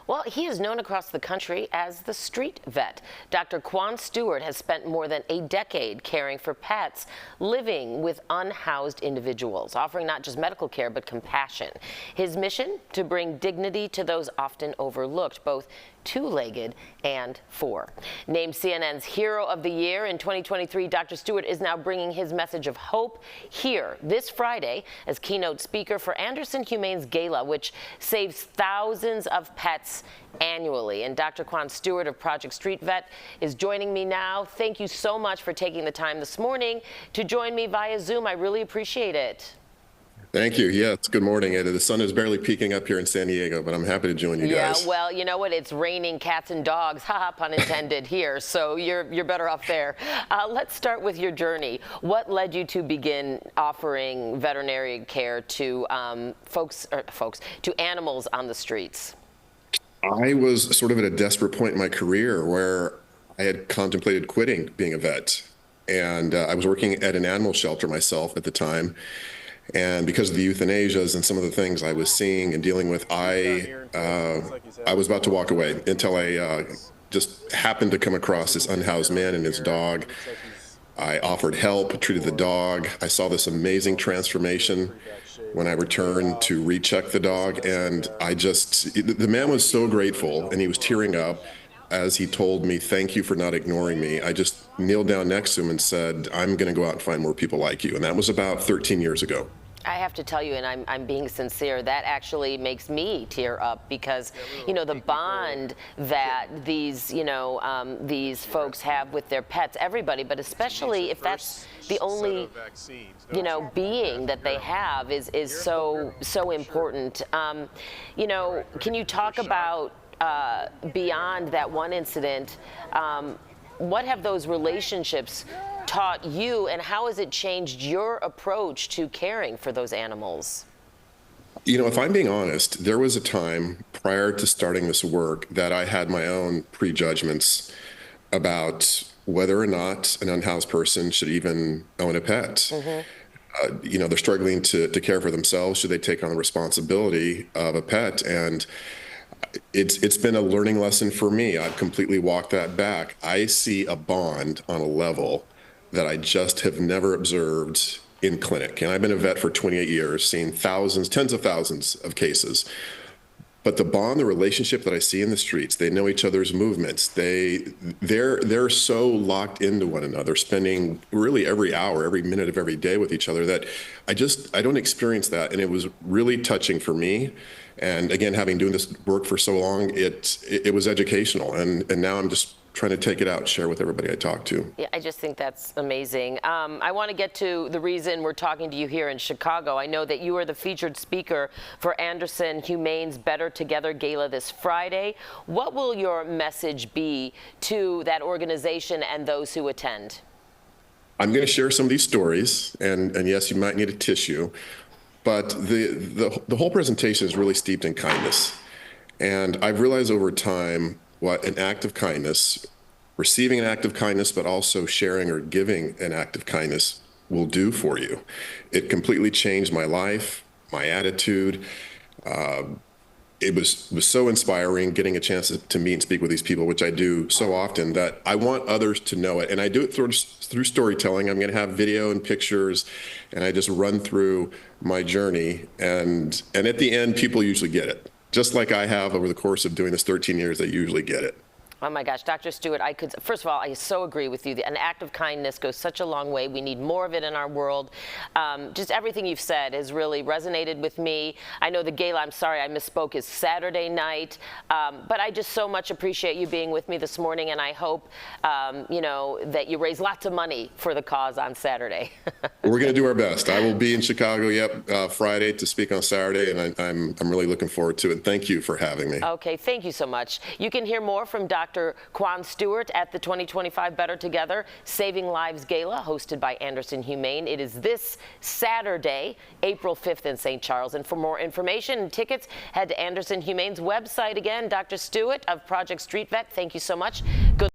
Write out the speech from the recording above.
Well, he is known across the country as the street vet. Dr. Kwane Stewart has spent more than a decade caring for pets living with unhoused individuals, offering not just medical care but compassion. His mission? To bring dignity to those often overlooked, both two-legged and four. Named CNN's Hero of the Year in 2023, Dr. Stewart is now bringing his message of hope here this Friday as keynote speaker for Anderson Humane's Gala, which saves thousands of pets annually. And Dr. Kwane Stewart of Project Street Vet is joining me now. Thank you so much for taking the time this morning to join me via Zoom. I really appreciate it. Thank you. Yeah, it's good morning. The sun is barely peaking up here in San Diego, but I'm happy to join you guys. Yeah, well, you know what? It's raining cats and dogs, haha, pun intended, here, so you're better off there. Let's start with your journey. What led you to begin offering veterinary care to to animals on the streets? I was sort of at a desperate point in my career where I had contemplated quitting being a vet, and I was working at an animal shelter myself at the time. And because of the euthanasias and some of the things I was seeing and dealing with, I was about to walk away until I just happened to come across this unhoused man and his dog. I offered help, treated the dog. I saw this amazing transformation when I returned to recheck the dog. And the man was so grateful, and he was tearing up as he told me, "Thank you for not ignoring me." I just kneeled down next to him and said, "I'm going to go out and find more people like you." And that was about 13 years ago. I have to tell you, and I'm being sincere, that actually makes me tear up because, you know, the bond that these folks have with their pets, everybody, but especially if that's the only, being that they have is so important. Can you talk about beyond that one incident, what have those relationships taught you, and how has it changed your approach to caring for those animals? You know, if I'm being honest, there was a time prior to starting this work that I had my own prejudgments about whether or not an unhoused person should even own a pet. Mm-hmm. They're struggling to care for themselves. Should they take on the responsibility of a pet? And it's been a learning lesson for me. I've completely walked that back. I see a bond on a level that I just have never observed in clinic. And I've been a vet for 28 years, seeing thousands, tens of thousands of cases. But the bond, the relationship that I see in the streets, they know each other's movements. They're so locked into one another, spending really every hour, every minute of every day with each other, that I don't experience that. And it was really touching for me. And again, having doing this work for so long, it was educational. And now I'm just trying to take it out and share with everybody I talk to. Yeah, I just think that's amazing. I want to get to the reason we're talking to you here in Chicago. I know that you are the featured speaker for Anderson Humane's Better Together Gala this Friday. What will your message be to that organization and those who attend? I'm going to share some of these stories, and yes, you might need a tissue, but the whole presentation is really steeped in kindness. And I've realized over time what an act of kindness, receiving an act of kindness, but also sharing or giving an act of kindness will do for you. It completely changed my life, my attitude. It was so inspiring getting a chance to meet and speak with these people, which I do so often, that I want others to know it. And I do it through storytelling. I'm going to have video and pictures, and I just run through my journey. And at the end, people usually get it. Just like I have over the course of doing this 13 years, they usually get it. Oh my gosh, Dr. Stewart, first of all, I so agree with you. An act of kindness goes such a long way. We need more of it in our world. Just everything you've said has really resonated with me. I know the gala, I'm sorry I misspoke, is Saturday night, but I just so much appreciate you being with me this morning, and I hope, that you raise lots of money for the cause on Saturday. We're going to do our best. I will be in Chicago, Friday to speak on Saturday, and I'm really looking forward to it. Thank you for having me. Okay, thank you so much. You can hear more from Dr. Kwane Stewart at the 2025 Better Together Saving Lives Gala, hosted by Anderson Humane. It is this Saturday, April 5th in St. Charles. And for more information and tickets, head to Anderson Humane's website. Again, Dr. Stewart of Project Street Vet, thank you so much. Good